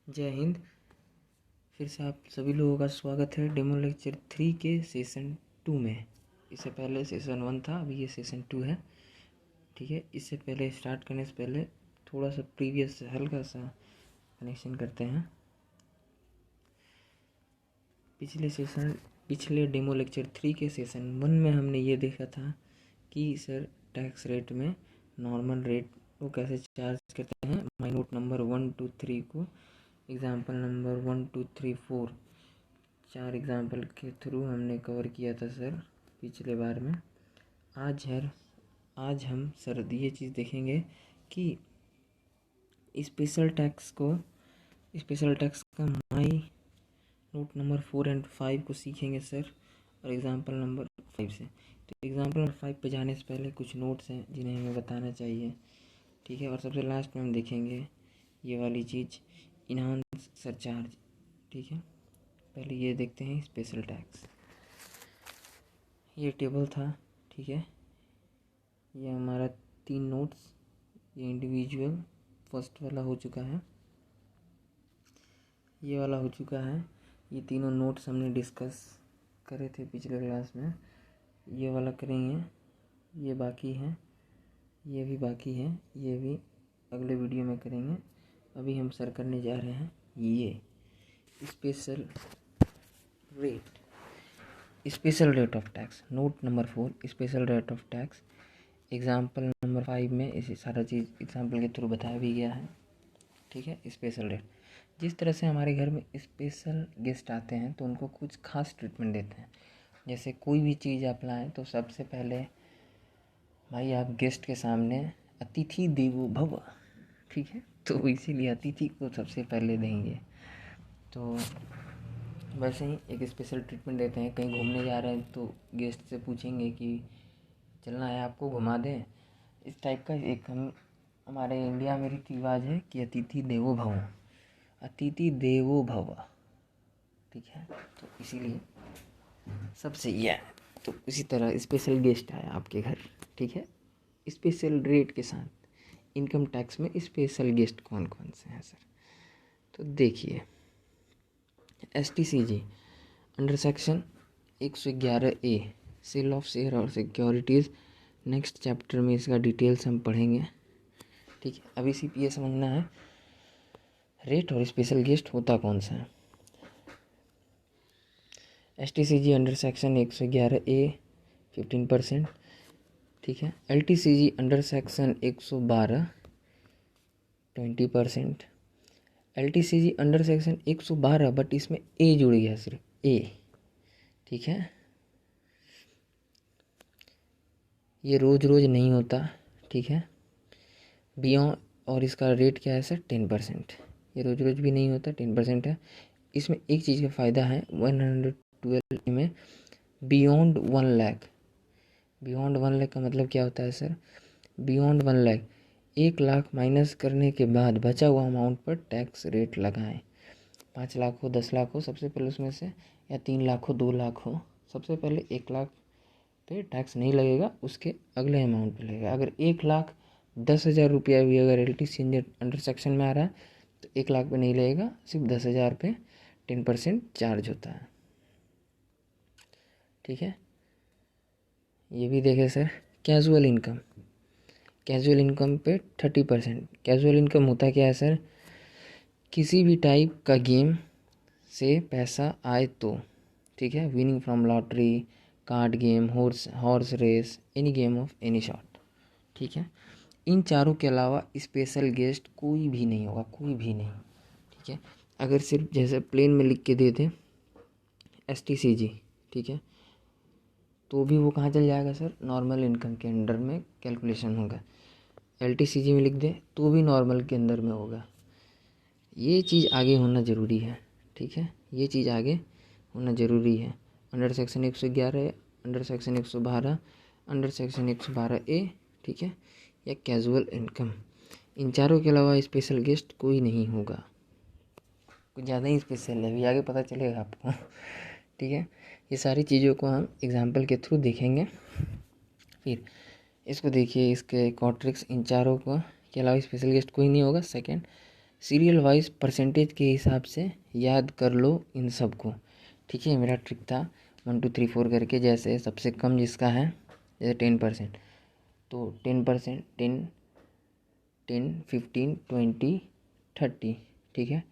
जय हिंद। फिर से आप सभी लोगों का स्वागत है डेमो लेक्चर 3 के सेशन 2 में। इससे पहले सेशन 1 था, अभी ये सेशन 2 है। ठीक है, इससे पहले स्टार्ट करने से पहले थोड़ा सा प्रीवियस हल्का सा कनेक्शन करते हैं। पिछले डेमो लेक्चर 3 के सेशन 1 में हमने ये देखा था कि सर टैक्स रेट में नॉर्मल रेट को कैसे चार्ज करते हैं। माई नोट नंबर 1 2 3 को एग्ज़ाम्पल नंबर 1 2 3 4 4 एग्ज़ाम्पल के थ्रू हमने कवर किया था सर पिछले बार में। आज हम सर ये चीज़ देखेंगे कि स्पेशल टैक्स का माई नोट नंबर 4 एंड 5 को सीखेंगे सर, और एग्ज़ाम्पल नंबर 5 से। तो एग्ज़ाम्पल नंबर 5 पे जाने से पहले कुछ नोट्स हैं जिन्हें हमें बताना चाहिए। ठीक है, और सबसे लास्ट में हम देखेंगे ये वाली चीज़, इनहांस सरचार्ज। ठीक है, पहले ये देखते हैं स्पेशल टैक्स। ये टेबल था, ठीक है, ये हमारा 3 नोट्स, ये इंडिविजुअल फर्स्ट वाला हो चुका है, ये वाला हो चुका है। ये तीनों नोट्स हमने डिस्कस करे थे पिछले क्लास में। ये वाला करेंगे, ये बाकी है, ये भी बाकी है, ये भी अगले वीडियो में करेंगे। अभी हम सर करने जा रहे हैं ये special rate of tax. Note number 4 special rate of tax. Example number 5 में इसे सारा चीज़ एग्ज़ाम्पल के थ्रू बताया भी गया है। ठीक है, स्पेशल रेट। जिस तरह से हमारे घर में स्पेशल गेस्ट आते हैं तो उनको कुछ खास ट्रीटमेंट देते हैं। जैसे कोई भी चीज़ आप लाएँ तो सबसे पहले भाई आप गेस्ट के सामने अतिथि देवो भव, ठीक है, तो इसीलिए अतिथि को सबसे पहले देंगे। तो वैसे ही एक स्पेशल ट्रीटमेंट देते हैं। कहीं घूमने जा रहे हैं तो गेस्ट से पूछेंगे कि चलना है आपको, घुमा दें। इस टाइप का एक हमारे इंडिया में रीति रिवाज है कि अतिथि देवो भव, अतिथि देवो भव। ठीक है, तो इसीलिए सबसे ये है। तो इसी तरह स्पेशल गेस्ट आया आपके घर, ठीक है, स्पेशल रेट के साथ इनकम टैक्स में स्पेशल गेस्ट कौन कौन से हैं सर। तो देखिए STCG under section 111A sale of share और सिक्योरिटीज़। नेक्स्ट चैप्टर में इसका डिटेल्स हम पढ़ेंगे। ठीक है, अभी CPA समझना है रेट और स्पेशल गेस्ट होता कौन सा है। STCG under section 111A 15%। ठीक है, LTCG under section 112 20%। LTCG under section 112 but इसमें ए जुड़ गया, सिर्फ ए। ठीक है, ये रोज़ नहीं होता। ठीक है, बियॉन्ड, और इसका रेट क्या है सर 10%। ये रोज़ भी नहीं होता, 10% है। इसमें एक चीज़ का फ़ायदा है 112 में बियॉन्ड 1 लाख। बियॉन्ड 1 लाख का मतलब क्या होता है sir, beyond 1 lakh 1 lakh minus करने के बाद बचा हुआ अमाउंट पर टैक्स रेट लगाएं। 5 लाख हो, 10 लाख हो, सबसे पहले उसमें से, या 3 लाख हो, 2 लाख हो, सबसे पहले 1 लाख पे टैक्स नहीं लगेगा, उसके अगले अमाउंट पे लगेगा। अगर 1,10,000 रुपया भी अगर LTC अंडर सेक्शन में आ रहा है तो 1 लाख पे नहीं लगेगा, सिर्फ 10,000 पे 10% चार्ज होता है। ठीक है, ये भी देखें सर। कैजुअल इनकम पे 30%। कैजुअल इनकम होता क्या है सर, किसी भी टाइप का गेम से पैसा आए तो। ठीक है, winning from lottery, card game, horse race, any game of any sort. ठीक है, इन चारों के अलावा स्पेशल गेस्ट कोई भी नहीं होगा, कोई भी नहीं। ठीक है, अगर सिर्फ जैसे प्लेन में लिख के दे दें STCG, ठीक है, तो भी वो कहाँ चल जाएगा सर, नॉर्मल इनकम के अंडर में कैलकुलेशन होगा। LTCG में लिख दें तो भी नॉर्मल के अंदर में होगा। ये चीज़ आगे होना ज़रूरी है। ठीक है, ये चीज़ आगे होना ज़रूरी है। Under section 111, under section 112, under section 112A, ठीक है, या कैजुअल इनकम, इन चारों के अलावा स्पेशल गेस्ट कोई नहीं होगा। कुछ ज़्यादा ही स्पेशल है, अभी आगे पता चलेगा आपको। ठीक है, ये सारी चीज़ों को हम एग्जाम्पल के थ्रू देखेंगे। फिर इसको देखिए, इसके क्वाट्रिक्स, इन चारों को के अलावा स्पेशल गेस्ट कोई नहीं होगा। सेकेंड, सीरियल वाइज परसेंटेज के हिसाब से याद कर लो इन सब को, ठीक है। मेरा ट्रिक था 1 2 3 4 करके, जैसे सबसे कम जिसका है जैसे 10%, तो 10%, 10 10 15 20 30, ठीक है।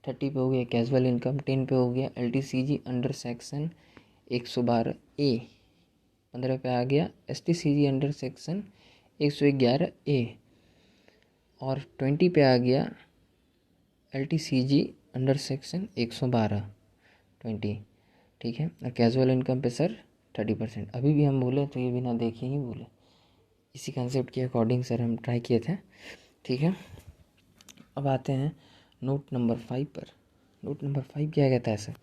30 पे हो गया कैजुअल इनकम, 10 पे हो गया LTCG अंडर सेक्शन 112A, 15 पे आ गया STCG अंडर सेक्शन 111A, और 20 पे आ गया LTCG अंडर सेक्शन 112 20, ठीक है। और कैजुअल इनकम पे सर 30%। अभी भी हम बोले तो ये बिना देखे ही बोले, इसी कंसेप्ट के अकॉर्डिंग सर हम ट्राई किए थे, ठीक है। अब आते हैं नोट नंबर 5 पर। नोट नंबर 5 क्या कहता है सर?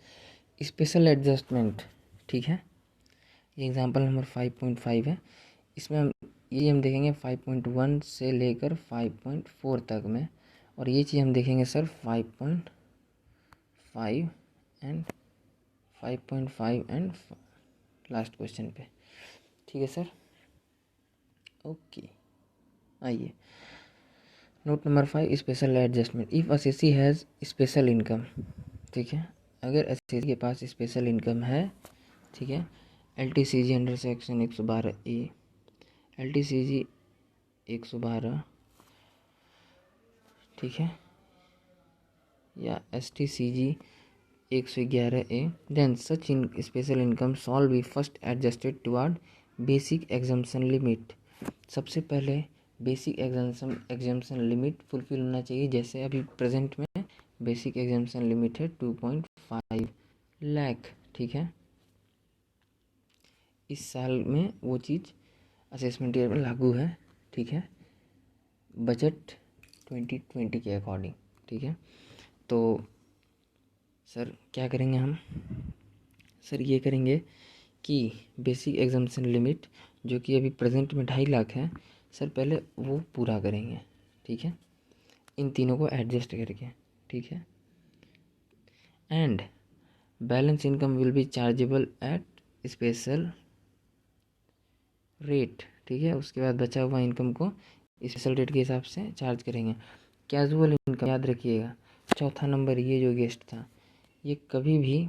स्पेशल एडजस्टमेंट, ठीक है। ये एग्जांपल नंबर 5.5 है। इसमें हम देखेंगे 5.1 से लेकर 5.4 तक में, और ये चीज़ हम देखेंगे sir 5.5 and 5.5 and last question पे, ठीक है सर। ओके, आइए note number 5, special adjustment. If SSC has special income, ठीक है, अगर एसएससी के पास स्पेशल इनकम है, ठीक है, LTCG under section 112A, LTCG 112, ठीक है, या STCG 111A, then such in special income shall be first adjusted toward basic exemption limit. सबसे पहले बेसिक एग्जम्पशन लिमिट फुलफिल होना चाहिए। जैसे अभी प्रेजेंट में बेसिक एग्जम्पशन लिमिट है 2.5 लाख, ठीक है। इस साल में वो चीज़ असेसमेंट ईयर में लागू है, ठीक है, बजट 2020 के अकॉर्डिंग, ठीक है। तो सर क्या करेंगे हम? सर ये करेंगे कि बेसिक एग्जम्पशन लिमिट जो कि अभी प्रेजेंट में 2.5 लाख है, सर पहले वो पूरा करेंगे, ठीक है, इन तीनों को एडजस्ट करके, ठीक है। And balance income will be chargeable at special rate, ठीक है। उसके बाद बचा हुआ इनकम को स्पेशल रेट के हिसाब से चार्ज करेंगे। कैजुअल इनकम याद रखिएगा, चौथा नंबर ये जो गेस्ट था ये कभी भी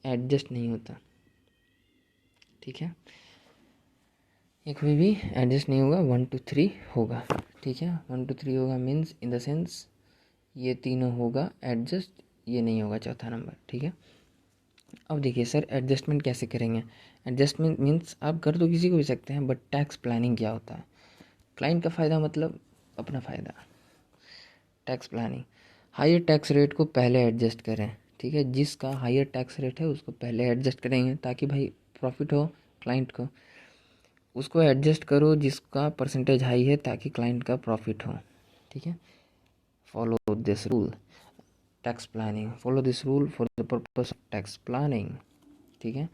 एडजस्ट नहीं होता, ठीक है, ये कभी भी एडजस्ट नहीं होगा, 1 2 3 होगा, ठीक है। 1 2 3 होगा मीन्स इन द सेंस ये तीनों होगा एडजस्ट, ये नहीं होगा चौथा नंबर, ठीक है। अब देखिए सर एडजस्टमेंट कैसे करेंगे? एडजस्टमेंट मीन्स आप कर तो किसी को भी सकते हैं, बट टैक्स प्लानिंग क्या होता है? क्लाइंट का फ़ायदा मतलब अपना फ़ायदा। Tax planning, higher tax rate को पहले एडजस्ट करें, ठीक है। जिसका हायर टैक्स रेट है उसको पहले एडजस्ट करेंगे ताकि भाई प्रॉफिट हो क्लाइंट को। उसको एडजस्ट करो जिसका परसेंटेज हाई है ताकि क्लाइंट का प्रॉफिट हो, ठीक है। Follow this rule tax planning, follow this rule for the purpose of tax planning, ठीक है।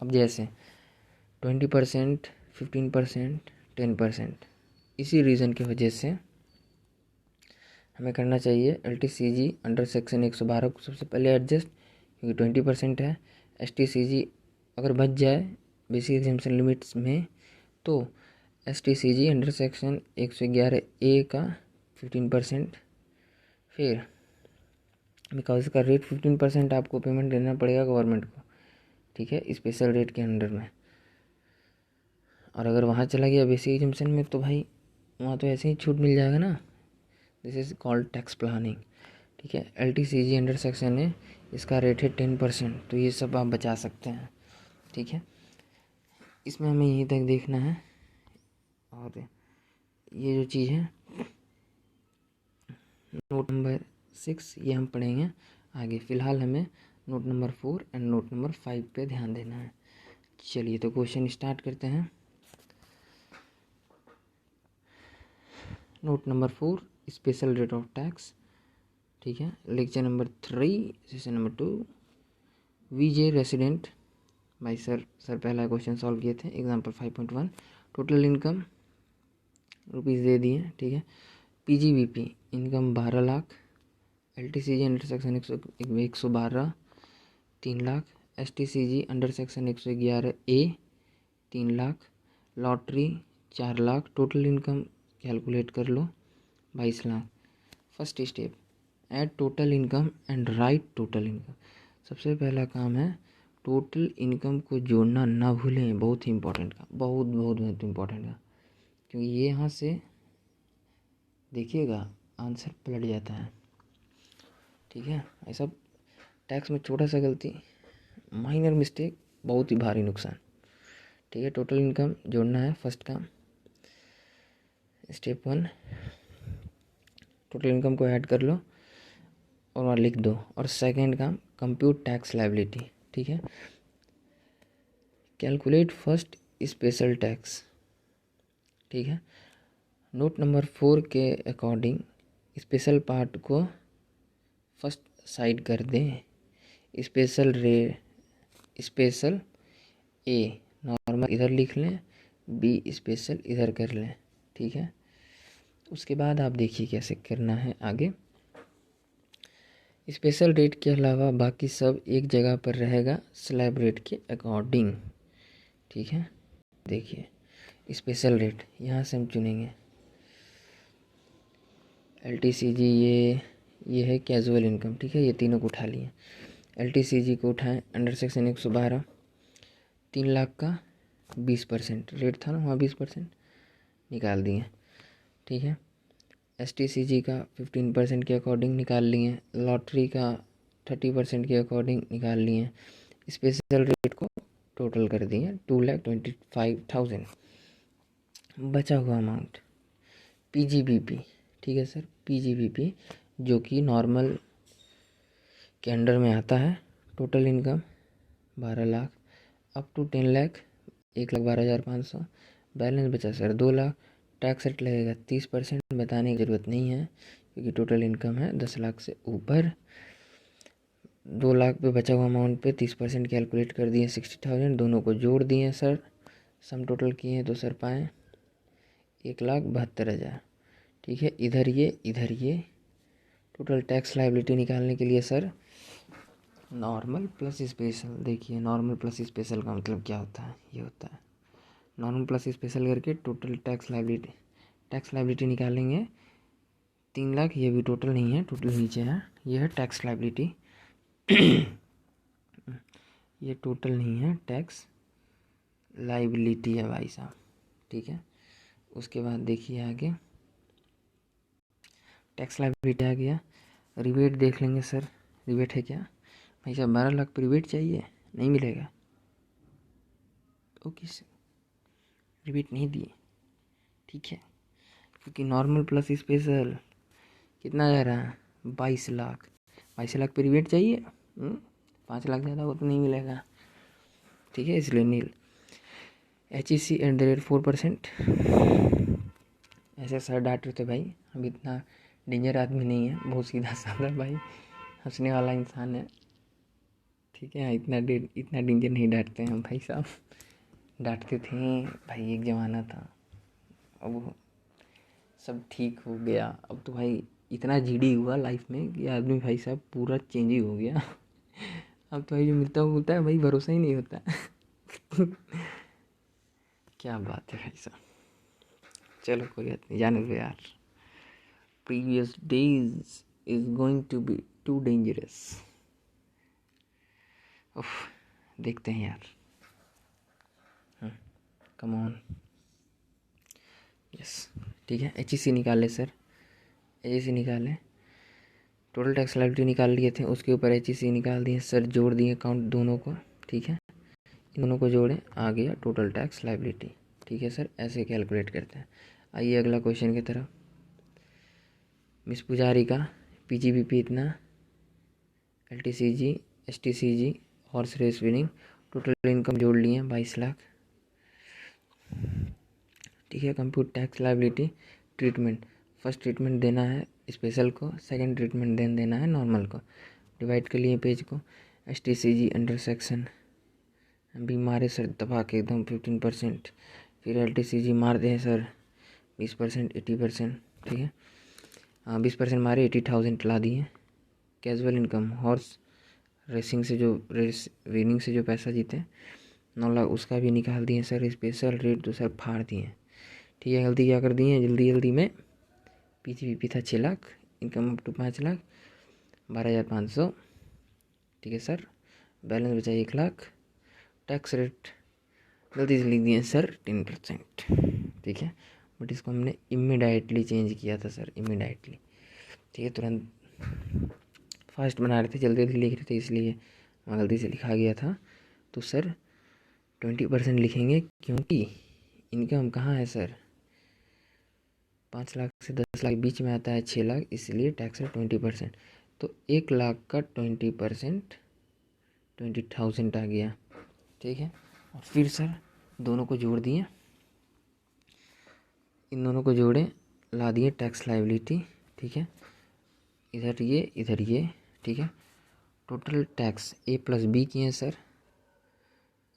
अब जैसे 20%, 15%, 10%, इसी रीज़न की वजह से हमें करना चाहिए LTCG अंडर सेक्शन 112 को सबसे पहले एडजस्ट, क्योंकि 20% है। STCG अगर बच जाए बेसिक एग्जाम्पशन लिमिट्स में तो STCG अंडर सेक्शन 111A का 15%, फिर बिकॉज इसका रेट 15% आपको पेमेंट देना पड़ेगा गवर्नमेंट को, ठीक है, स्पेशल रेट के अंडर में। और अगर वहाँ चला गया बेसिक एग्जाम्पशन में तो भाई वहाँ तो ऐसे ही छूट मिल जाएगा ना। This is called tax planning, ठीक है। LTCG अंडर सेक्शन है, इसका रेट है 10%, तो ये सब आप बचा सकते हैं, ठीक है। इसमें हमें यहीं तक देखना है, और ये जो चीज़ है नोट नंबर 6 ये हम पढ़ेंगे आगे। फ़िलहाल हमें note number 4 and note number 5 पे ध्यान देना है। चलिए तो क्वेश्चन स्टार्ट करते हैं। Note number 4, special rate of tax, ठीक है। Lecture number 3 session number 2, VJ resident भाई सर पहला क्वेश्चन सॉल्व किए थे एग्जाम्पल 5.1। टोटल इनकम रुपीज़ दे दिए, ठीक है। PGBP income 12 lakh, LTCG under section 112 3 lakh, STCG under section 111A 3 lakh, lottery 4 lakh. Total income calculate कर लो 22 lakh. First step add total income and right total income. सबसे पहला काम है टोटल इनकम को जोड़ना ना भूलें, बहुत ही इंपॉर्टेंट का, बहुत बहुत बहुत इंपॉर्टेंट का, क्योंकि ये यहाँ से देखिएगा आंसर पलट जाता है। ठीक है, ऐसा टैक्स में छोटा सा गलती, माइनर मिस्टेक, बहुत ही भारी नुकसान। ठीक है, टोटल इनकम जोड़ना है फर्स्ट काम, स्टेप 1। टोटल इनकम को ऐड कर लो और वहाँ लिख दो। और सेकंड काम कंप्यूट टैक्स लायबिलिटी। ठीक है, कैलकुलेट फर्स्ट स्पेशल टैक्स। ठीक है, नोट नंबर 4 के अकॉर्डिंग स्पेशल पार्ट को फर्स्ट साइड कर दें। स्पेशल ए नॉर्मल इधर लिख लें, बी स्पेशल इधर कर लें। ठीक है, उसके बाद आप देखिए कैसे करना है आगे। स्पेशल रेट के अलावा बाकी सब एक जगह पर रहेगा स्लैब रेट के अकॉर्डिंग। ठीक है, देखिए स्पेशल रेट यहाँ से हम चुनेंगे LTCG, ये है कैजुअल इनकम। ठीक है, ये तीनों को उठा लिए। LTCG को उठाएं अंडर सेक्शन 112, 3 लाख का 20% रेट था ना, वहाँ 20% निकाल दिए। ठीक है, STCG का 15% के अकॉर्डिंग निकाल लिए, लॉटरी का 30% के अकॉर्डिंग निकाल लिए, स्पेशल रेट को टोटल कर दिए 2,25,000। बचा हुआ अमाउंट PGBP। ठीक है सर, PGBP जो कि नॉर्मल के अंडर में आता है। Total income 12 lakh up to 10 lakh, 1,12,500। Balance बचा सर 2 लाख। टैक्स रेट लगेगा 30%, बताने की ज़रूरत नहीं है क्योंकि टोटल इनकम है 10 लाख से ऊपर। 2 लाख पे बचा हुआ अमाउंट पे 30% कैलकुलेट कर दिए 60,000, दोनों को जोड़ दिए सर, सम टोटल किए तो सर पाएँ 1,72,000। ठीक है, इधर ये टोटल टैक्स लायबिलिटी निकालने के लिए सर नॉर्मल प्लस स्पेशल, देखिए नॉर्मल प्लस स्पेशल का मतलब क्या होता है, ये होता है नॉर्मल प्लस स्पेशल करके टोटल टैक्स लायबिलिटी निकालेंगे 3 लाख। ये भी टोटल नहीं है, टोटल नीचे है, ये है टैक्स लायबिलिटी। ये टोटल नहीं है, टैक्स लायबिलिटी है भाई साहब। ठीक है, उसके बाद देखिए आगे टैक्स लायबिलिटी आ गया। रिबेट देख लेंगे सर, रिबेट है क्या भाई साहब? 12 लाख पर रिबेट चाहिए, नहीं मिलेगा। ओके सर, रिबेट नहीं दिए। ठीक है, क्योंकि नॉर्मल प्लस स्पेशल कितना जा रहा है 22 लाख। 22 लाख पर रिबेट चाहिए, 5 लाख ज़्यादा हो तो नहीं मिलेगा। ठीक है, इसलिए नील। HEC@4%। ऐसे सर डांट रहे थे भाई, हम इतना डेंजर आदमी नहीं है, बहुत सीधा साधा भाई, हंसने वाला इंसान है। ठीक है, इतना डेंजर नहीं डांटते हैं भाई साहब। डांटते थे भाई, एक ज़माना था, अब वो सब ठीक हो गया। अब तो भाई इतना जीडी हुआ लाइफ में कि आदमी भाई साहब पूरा चेंज ही हो गया। अब तो भाई जो मिलता है भाई भरोसा ही नहीं होता। क्या बात है भाई साहब, चलो कोई बात नहीं, जाने दो यार। Previous days is going to be too dangerous. उफ, देखते हैं यार, कम ऑन। यस, ठीक है, HEC निकाले सर, HEC निकाले, टोटल टैक्स लायबिलिटी निकाल लिए थे, उसके ऊपर HEC निकाल दिए सर, जोड़ दिए अकाउंट दोनों को। ठीक है, इन दोनों को जोड़े, आ गया टोटल टैक्स लायबिलिटी। ठीक है सर, ऐसे कैलकुलेट करते हैं। आइए अगला क्वेश्चन की तरफ। मिस पुजारी का PGBP इतना, LTCG, STCG, horse race winning, total income जोड़ लिए 22 लाख। ठीक है, compute tax liability. Treatment, first treatment देना है स्पेशल को, सेकंड ट्रीटमेंट देना है नॉर्मल को। डिवाइड कर लिए पेज को। STCG अंडर सेक्शन भी मारे सर दबा के एकदम 15%, फिर LTCG मार दें सर 20%, 80%। ठीक है, 20% मारे 80,000 ला दिए। कैजुअल इनकम, हॉर्स रेसिंग से जो रेस विनिंग से जो पैसा जीते 9 लाख, उसका भी निकाल दिए सर। स्पेशल रेट तो सर फाड़ दिए। ठीक है, गलती क्या कर दी है जल्दी में, PGBP था 6 lakh, income up to 5 lakh, 12,500, ठीक है सर। बैलेंस बचा 1,00,000। टैक्स रेट गलती से लिख दिए सर 10%, ठीक है। बट इसको हमने इमीडिएटली चेंज किया था सर, इमीडिएटली, ठीक है। तुरंत फास्ट बना रहे थे, जल्दी जल्दी लिख रहे थे, इसलिए वहाँ गलती से लिखा गया था। तो सर 20% लिखेंगे, क्योंकि इनकम कहाँ है सर, 5 लाख से 10 लाख बीच में आता है 6 लाख, इसलिए टैक्स है 20%। तो 1,00,000 का 20% 20,000 आ गया, ठीक है। और फिर सर दोनों को जोड़ दिए, इन दोनों को जोड़े, ला दिए टैक्स लायबिलिटी, ठीक है। इधर ये, ठीक है। टोटल टैक्स A+B किए हैं सर,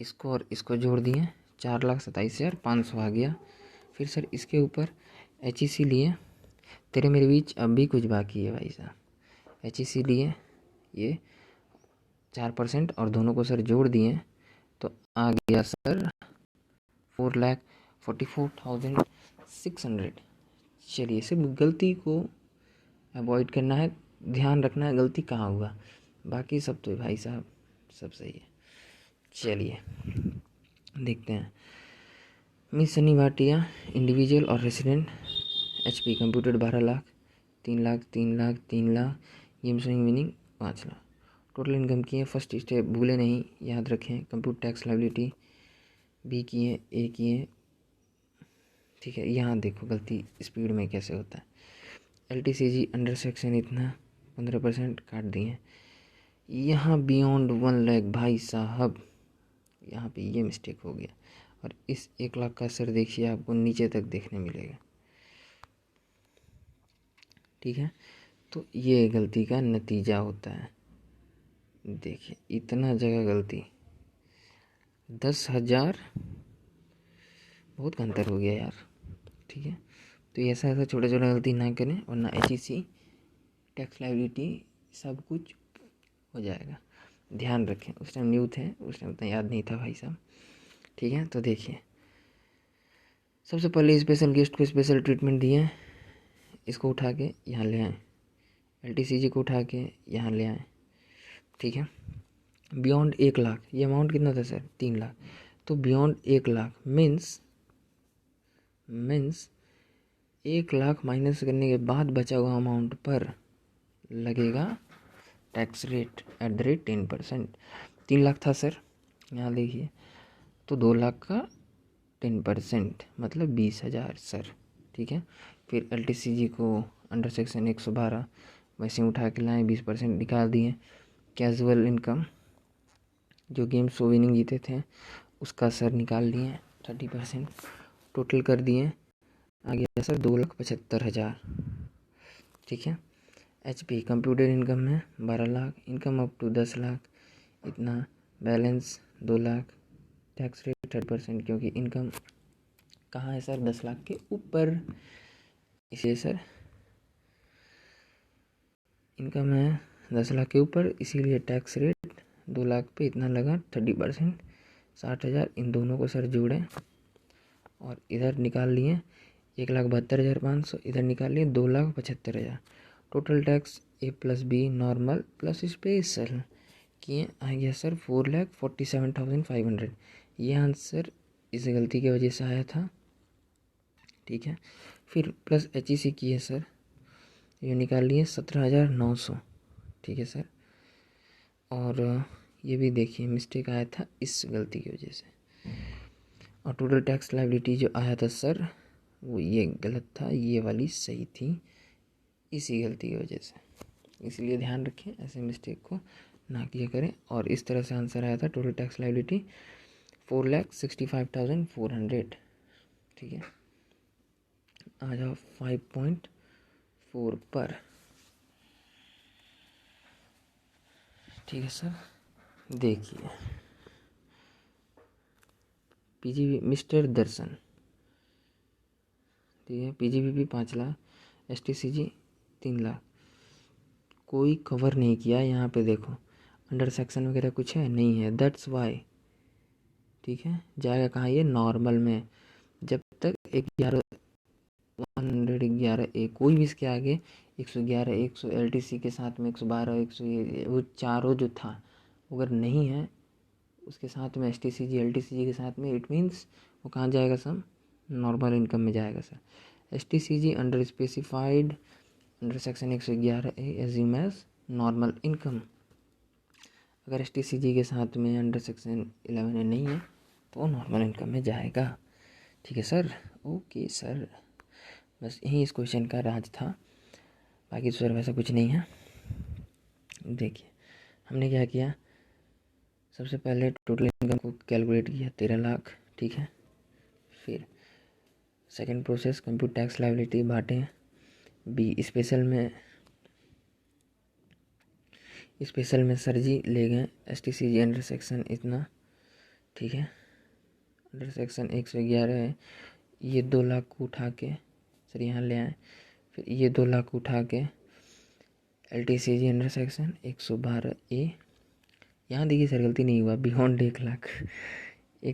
इसको और इसको जोड़ दिए, 4,27,500 आ गया। फिर सर इसके ऊपर HEC लिए, तेरे मेरे बीच अब भी कुछ बाकी है भाई साहब। HEC लिए ये 4% और दोनों को सर जोड़ दिए, तो आ गया सर 4,44,600। चलिए, सिर्फ गलती को अवॉइड करना है, ध्यान रखना है गलती कहाँ हुआ, बाकी सब तो भाई साहब सब सही है। चलिए देखते हैं। मिस सनी भाटिया, इंडिविजुअल और resident, HP computer 12 lakh, 3 lakh, 3 lakh, 3 lakh, game showing winning 5 lakh. Total income की है, फर्स्ट स्टेप भूले नहीं, याद रखें। कंप्यूटर टैक्स लायबिलिटी B की है, A की है, ठीक है। यहाँ देखो गलती स्पीड में कैसे होता है। LTCG अंडर सेक्शन इतना 15% काट दिए। यहाँ बियॉन्ड 1 लाख भाई साहब, यहाँ पे ये मिस्टेक हो गया। और इस 1,00,000 का सर देखिए आपको नीचे तक देखने मिलेगा, ठीक है। तो ये गलती का नतीजा होता है। देखिए इतना जगह गलती, 10,000 बहुत का अंतर हो गया यार, ठीक है। तो ऐसा ऐसा छोटा छोटा गलती ना करें, वरना HEC टैक्स लायबिलिटी सब कुछ हो जाएगा। ध्यान रखें, उस टाइम न्यू थे, उस टाइम उतना याद नहीं था भाई साहब, ठीक है। तो देखिए सबसे पहले स्पेशल गेस्ट को स्पेशल ट्रीटमेंट दिए, इसको उठा के यहाँ ले आए, LTCG को उठा के यहाँ ले आए, ठीक है। बियॉन्ड 1,00,000, ये अमाउंट कितना था सर, 3 लाख। तो बियॉन्ड 1,00,000 मीन्स 1,00,000 माइनस करने के बाद बचा हुआ अमाउंट पर लगेगा टैक्स रेट @ 10%। 3 लाख था सर, यहाँ देखिए, तो 2 लाख का 10% मतलब 20,000 सर, ठीक है। फिर LTCG को अंडर सेक्शन 112 वैसे उठा के लाए, 20% निकाल दिए। कैजुअल इनकम जो गेम शो विनिंग जीते थे उसका सर निकाल लिए 30%, टोटल कर दिए, आ गया सर 2,75,000, ठीक है। HP कंप्यूटर इनकम में 12 lakh, income up to 10 lakh, इतना बैलेंस 2 लाख, टैक्स रेट 30%, क्योंकि इनकम कहाँ है सर, 10 लाख के ऊपर, इसलिए सर इनकम है 10 लाख के ऊपर, इसीलिए टैक्स रेट 2 लाख पे इतना लगा 30%, 60,000। इन दोनों को सर जोड़े और इधर निकाल लिए 1,72,500, इधर निकाल लिए 2,75,000। Total tax A+B normal plus special किए, आ गया सर 4,47,500। ये आंसर इस गलती की वजह से आया था, ठीक है। फिर प्लस HEC किए सर, ये निकाल लिए 17,900, ठीक है सर। और ये भी देखिए मिस्टेक आया था इस गलती की वजह से। और टोटल टैक्स लायबिलिटी जो आया था सर वो ये गलत था, ये वाली सही थी, इसी गलती की वजह से। इसलिए ध्यान रखें, ऐसे मिस्टेक को ना किया करें। और इस तरह से आंसर आया था टोटल टैक्स लायबिलिटी 4,65,400, ठीक है। आ जाओ 5.4 पर, ठीक है सर। देखिए PGB मिस्टर दर्शन, ठीक है। PGBP 5 लाख, STCG 3 लाख, कोई कवर नहीं किया यहाँ पे, देखो अंडर सेक्शन वगैरह कुछ है नहीं है, दैट्स वाई, ठीक है। जाएगा कहाँ ये, नॉर्मल में, जब तक 11 111A, कोई भी इसके आगे 111, 100 LTC के साथ में 112, 100 वो चारों जो था, अगर नहीं है उसके साथ में STCG LTCG के साथ में, इट मीन्स वो कहाँ जाएगा सर, नॉर्मल इनकम में जाएगा sir. STCG under specified under section 111A assume as normal income. अगर STCG के साथ में अंडर सेक्शन 11A नहीं है तो वो नॉर्मल इनकम में जाएगा। ठीक है सर, ओके सर, बस यही इस क्वेश्चन का राज था, बाकी तो सर वैसा कुछ नहीं है। देखिए हमने क्या किया, सबसे पहले टोटल इनकम को कैलकुलेट किया 13 लाख, ठीक है। फिर second process compute tax liability बांटे, बी स्पेशल में सर जी ले गए STCG अंडर सेक्शन इतना, ठीक है, अंडर सेक्शन 111 है, ये 2 लाख को उठा के सर यहाँ ले आए। फिर ये 2 लाख को उठा के LTCG अंडर सेक्शन 112A, यहाँ देखिए सर गलती नहीं हुआ, बियॉन्ड 1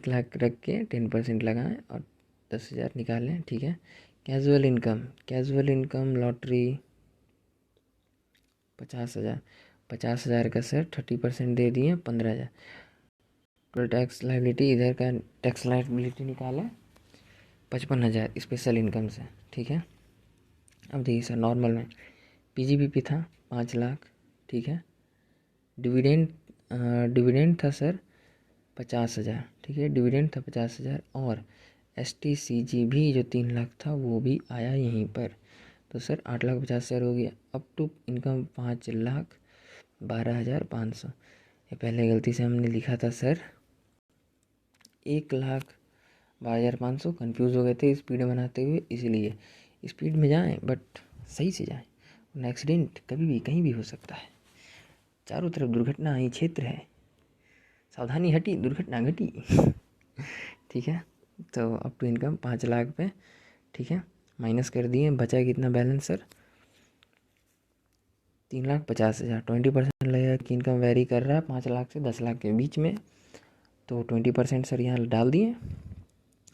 लाख रख के 10% लगाएं और 10,000 निकालें, ठीक है। कैजुअल इनकम लॉटरी 50,000 का सर 30% दे दिए 15,000। टोटल टैक्स लायबिलिटी, इधर का टैक्स लायबिलिटी निकालें 55,000 स्पेशल इनकम से, ठीक है। अब देखिए सर नॉर्मल में PGBP था 5 लाख, ठीक है। डिविडेंड था सर 50,000, ठीक है, डिविडेंड था 50,000, और STCG भी जो 3 लाख था वो भी आया यहीं पर, तो सर 8,50,000 हो गया। Up to income 5,12,500। ये पहले गलती से हमने लिखा था सर 1,12,500, कन्फ्यूज़ हो गए थे स्पीड में बनाते हुए, इसीलिए स्पीड में जाएं बट सही से जाएं, वरना एक्सीडेंट कभी भी कहीं भी हो सकता है। चारों तरफ दुर्घटना ही क्षेत्र है, सावधानी हटी दुर्घटना घटी। ठीक है, तो अप टू इनकम 5 लाख पे, ठीक है, माइनस कर दिए, बचा कितना बैलेंस सर 3,50,000। 20% लगेगा कि इनकम वेरी कर रहा है 5 लाख से 10 लाख के बीच में, तो 20% सर यहाँ डाल दिए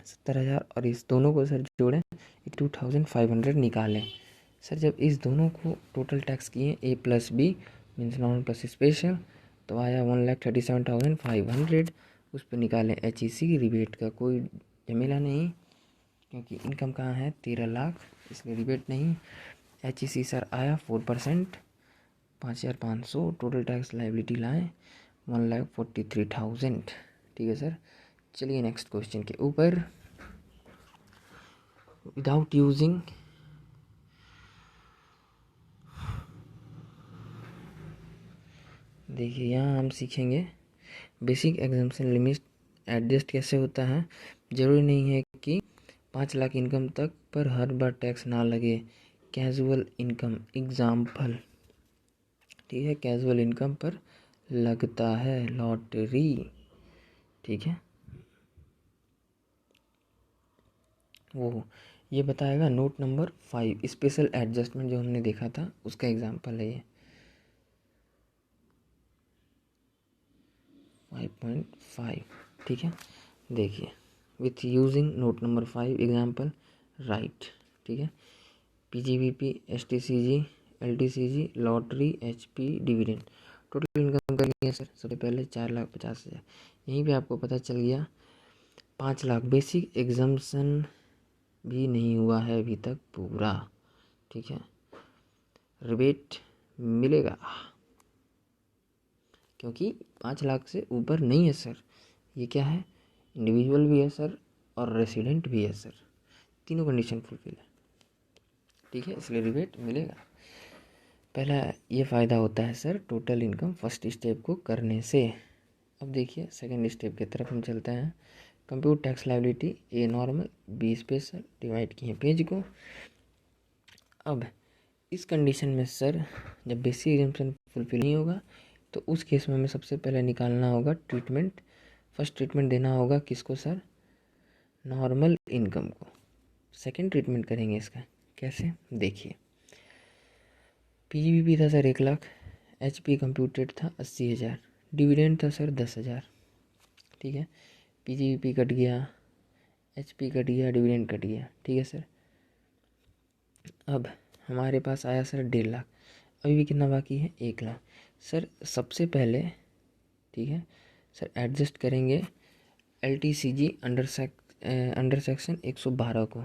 70,000, और इस दोनों को सर जोड़ें 2,500 निकालें। सर जब इस दोनों को टोटल टैक्स किए A + B means normal plus special, तो आया 1,37,500। उस पर निकालें HEC, रिबेट का कोई झमेला नहीं, क्योंकि इनकम कहाँ है 13 लाख, इसलिए रिबेट नहीं। HEC सर आया 4%, 5,500। टोटल टैक्स लायबिलिटी लाएँ 1,43,000, ठीक है सर। चलिए नेक्स्ट क्वेश्चन के ऊपर, विदाउट यूजिंग देखिए यहाँ हम सीखेंगे बेसिक एग्जम्पशन लिमिट एडजस्ट कैसे होता है। ज़रूरी नहीं है कि 5 लाख इनकम तक पर हर बार टैक्स ना लगे। कैजुअल इनकम एग्जाम्पल, ठीक है, कैजुअल इनकम पर लगता है लॉटरी, ठीक है, वो ये बताएगा। नोट नंबर 5 स्पेशल एडजस्टमेंट जो हमने देखा था उसका एग्जाम्पल है ये 5.5, ठीक है। देखिए with using note number 5 example right, ठीक है। PGBP STCG LTCG lottery HP dividend. Total income कर लिया सर, सबसे पहले 4,50,000, यहीं पे आपको पता चल गया 5 लाख। बेसिक एग्जम्पशन भी नहीं हुआ है अभी तक पूरा, ठीक है। रिबेट मिलेगा क्योंकि 5 लाख से ऊपर नहीं है सर। ये क्या है, इंडिविजुअल भी है सर और रेसिडेंट भी है सर, तीनों कंडीशन फुलफिल है, ठीक है, इसलिए रिबेट मिलेगा। पहला ये फ़ायदा होता है sir total income first step को करने से। अब देखिए सेकंड स्टेप की तरफ हम चलते हैं। Compute tax liability, A normal B special, divide किए पेज को। अब इस कंडीशन में सर जब बेसिक एग्जम्पशन फुलफिल नहीं होगा तो उस केस में हमें सबसे पहले निकालना होगा ट्रीटमेंट। फर्स्ट ट्रीटमेंट देना होगा किसको सर, नॉर्मल इनकम को। सेकंड ट्रीटमेंट करेंगे इसका कैसे, देखिए PGBP था सर 1 लाख, HP कंप्यूटेड था 80,000, डिविडेंड था सर 10,000, ठीक है। PGBP कट गया, HP कट गया, डिविडेंड कट गया, ठीक है सर। अब हमारे पास आया सर 1.5 लाख, अभी भी कितना बाकी है 1 लाख। सर सबसे पहले ठीक है सर एडजस्ट करेंगे LTCG अंडर सेक्शन 112 को।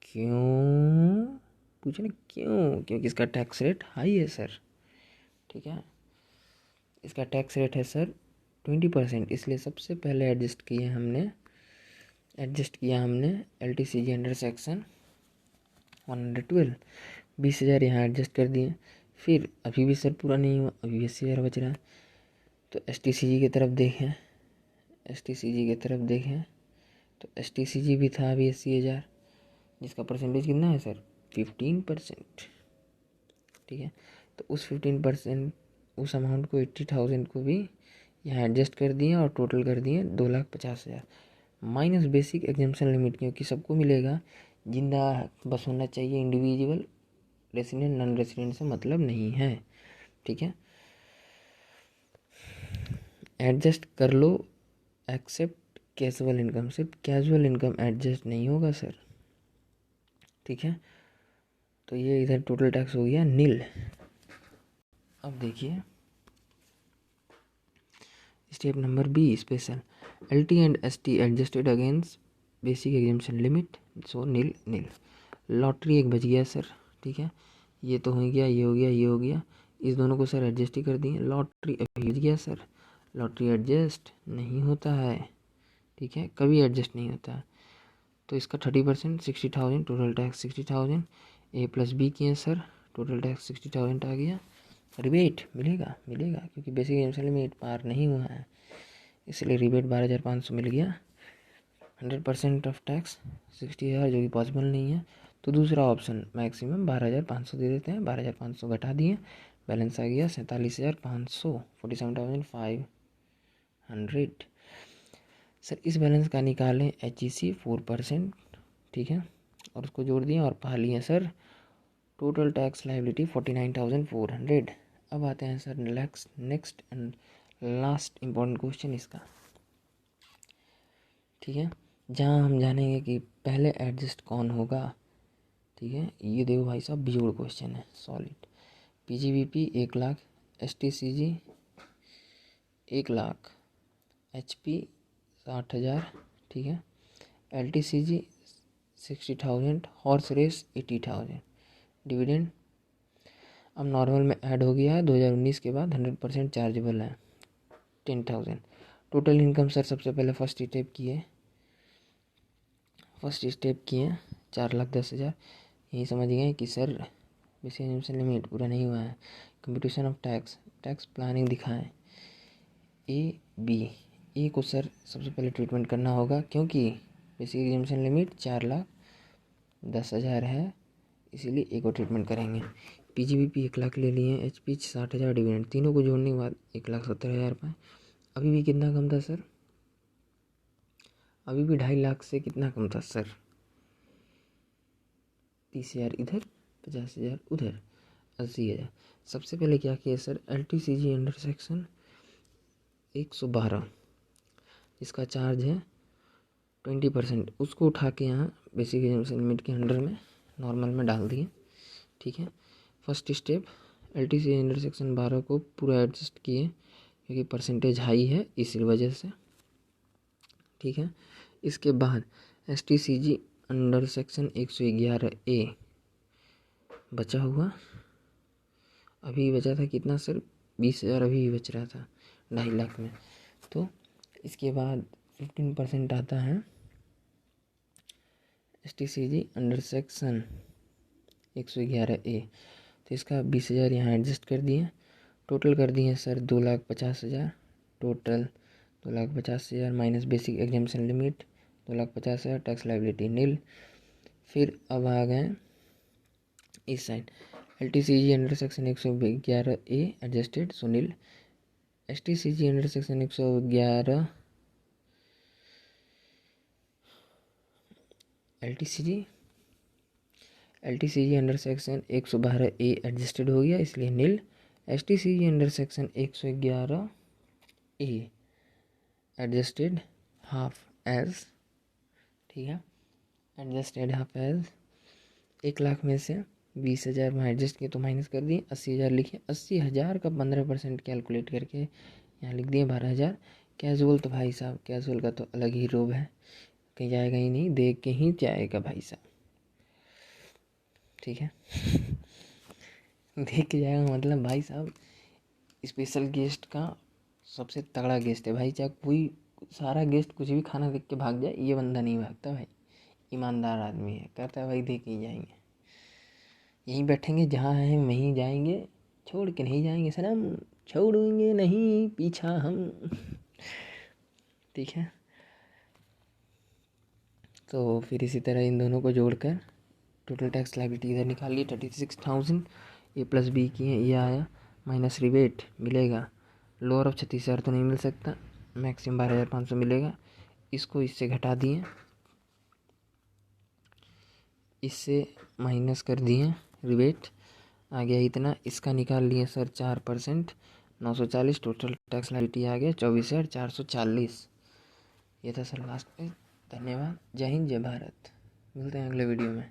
क्यों पूछे ना, क्यों? क्योंकि इसका टैक्स रेट हाई है सर, ठीक है, इसका टैक्स रेट है सर 20%, इसलिए सबसे पहले एडजस्ट किया हमने LTCG अंडर सेक्शन 112, 20,000 यहाँ एडजस्ट कर दिए। फिर अभी भी सर पूरा नहीं हुआ, अभी भी 80,000 बच रहा है, तो STCG की तरफ देखें तो STCG भी था अभी 80,000, जिसका परसेंटेज कितना है सर 15%, ठीक है। तो उस 15% उस अमाउंट को 80,000 को भी यहाँ एडजस्ट कर दिए और टोटल कर दिए 2,50,000 माइनस बेसिक एग्जाम्पशन लिमिट, क्योंकि सबको मिलेगा, जिंदा बस होना चाहिए, इंडिविजुअल रेसिडेंट नॉन रेसिडेंट से मतलब नहीं है, ठीक है। एडजस्ट कर लो एक्सेप्ट कैजुअल इनकम, सिर्फ कैजुअल इनकम एडजस्ट नहीं होगा सर, ठीक है। तो ये इधर टोटल टैक्स हो गया नील। अब देखिए step number B special, LT and ST adjusted against basic exemption limit, so nil nil. Lottery एक बच गया सर, ठीक है, ये तो हो गया, ये हो गया, ये हो गया, इस दोनों को सर एडजस्ट ही कर दिए। लॉटरी अभी बच गया सर, लॉटरी एडजस्ट नहीं होता है, ठीक है, कभी एडजस्ट नहीं होता है। तो इसका 30% 60,000, टोटल टैक्स 60,000, A+B किए सर, टोटल टैक्स 60,000 आ गया। रिबेट मिलेगा क्योंकि बेसिक एग्जाम्पशन लिमिट पार नहीं हुआ है, इसलिए रिबेट 12,500 मिल गया। 100% ऑफ टैक्स 60,000 जो कि पॉसिबल नहीं है, तो दूसरा ऑप्शन मैक्सिमम 12,500 दे देते हैं। 12,500 घटा दिए, बैलेंस आ गया 47,500, 47,500। सर इस बैलेंस का निकालें HEC 4%, ठीक है, और उसको जोड़ दिए और पा लिए सर टोटल टैक्स लाइबिलिटी 49,400। अब आते हैं sir next and last important question इसका, ठीक है, जहाँ हम जानेंगे कि पहले एडजस्ट कौन होगा, ठीक है। ये देखो भाई साहब बिजोड़ क्वेश्चन है, solid. PGBP 1 lakh, STCG 1 lakh, HP 60,000, ठीक है, LTCG 60,000, हॉर्स रेस 80,000, डिविडेंड अब नॉर्मल में ऐड हो गया है 2019 के बाद, 100% चार्जेबल है 10,000। टोटल इनकम सर सबसे पहले फर्स्ट स्टेप किए 4,10,000। यही समझ गए कि सर बेसिक एग्जाम्पशन लिमिट पूरा नहीं हुआ है। कंप्यूटेशन ऑफ टैक्स प्लानिंग दिखाएं। ए को सर सबसे पहले ट्रीटमेंट करना होगा, क्योंकि बेसिक एग्जाम्पशन लिमिट 4,10,000 है, इसीलिए ए को ट्रीटमेंट करेंगे। PGBP 1 लाख ले लिए, HP 60,000, डिविडेंड तीनों को जोड़ने के बाद 1,70,000 पाए। अभी भी कितना कम था सर, अभी भी 2.5 लाख से कितना कम था सर, 30,000 इधर, 50,000 उधर, 80,000। सबसे पहले क्या किया सर, LTCG अंडर सेक्शन 112 इसका चार्ज है 20%, उसको उठा के यहाँ बेसिक एग्जाम्पशन लिमिट के अंडर में नॉर्मल में डाल दिए, ठीक है। First step LTCG under section 12 को पूरा एडजस्ट किए, क्योंकि परसेंटेज हाई है इस वजह से, ठीक है। इसके बाद STCG अंडर सेक्शन 111A बचा हुआ, अभी बचा था कितना सर, 20,000 अभी बच रहा था 2.5 लाख में। तो इसके बाद 15% आता है STCG अंडर सेक्शन 111A, तो इसका 20,000 यहाँ एडजस्ट कर दिए, टोटल कर दिए sir 2,50,000, total 2,50,000 minus basic exemption limit 2,50,000, tax liability nil. फिर अब आ गए इस side, LTCG under section 111A adjusted so nil, STCG under section 111 LTCG under section 112A adjusted हो गया, इसलिए nil. STCG under section 111A adjusted half as, ठीक है, एडजस्टेड हाफ एज 1 लाख में से 20,000 में एडजस्ट किए तो माइनस कर दिए, 80,000 लिखे, 80,000 का 15% कैलकुलेट करके यहाँ लिख दिए 12,000। कैजुअल तो भाई साहब कैजुअल का तो अलग ही रोब है, कहीं जाएगा ही नहीं, देख के ही जाएगा भाई साहब, ठीक है। देख के जाएगा मतलब भाई साहब स्पेशल गेस्ट का सबसे तगड़ा गेस्ट है भाई, चाहे कोई सारा गेस्ट कुछ भी खाना देख के भाग जाए, ये बंदा नहीं भागता भाई, ईमानदार आदमी है, कहता है भाई देख ही जाएंगे, यहीं बैठेंगे जहाँ हैं वहीं जाएंगे, छोड़ के नहीं जाएंगे सनम, छोड़ेंगे नहीं पीछा हम, ठीक है। तो फिर इसी तरह इन दोनों को जोड़कर टोटल टैक्स लायबिलिटी इधर निकाल लिए 36,000, ए प्लस बी की है, ये आया माइनस रिबेट मिलेगा, लोअर ऑफ 36,000 तो नहीं मिल सकता, मैक्सिमम 12,500 मिलेगा, इसको इससे घटा दिए, इससे माइनस कर दिए रिबेट, आ गया इतना, इसका निकाल लिए सर 4%, 940, टोटल टैक्स लायबिलिटी आ गया 24,440। ये था सर लास्ट पे। धन्यवाद, जय हिंद जय भारत, मिलते हैं अगले वीडियो में।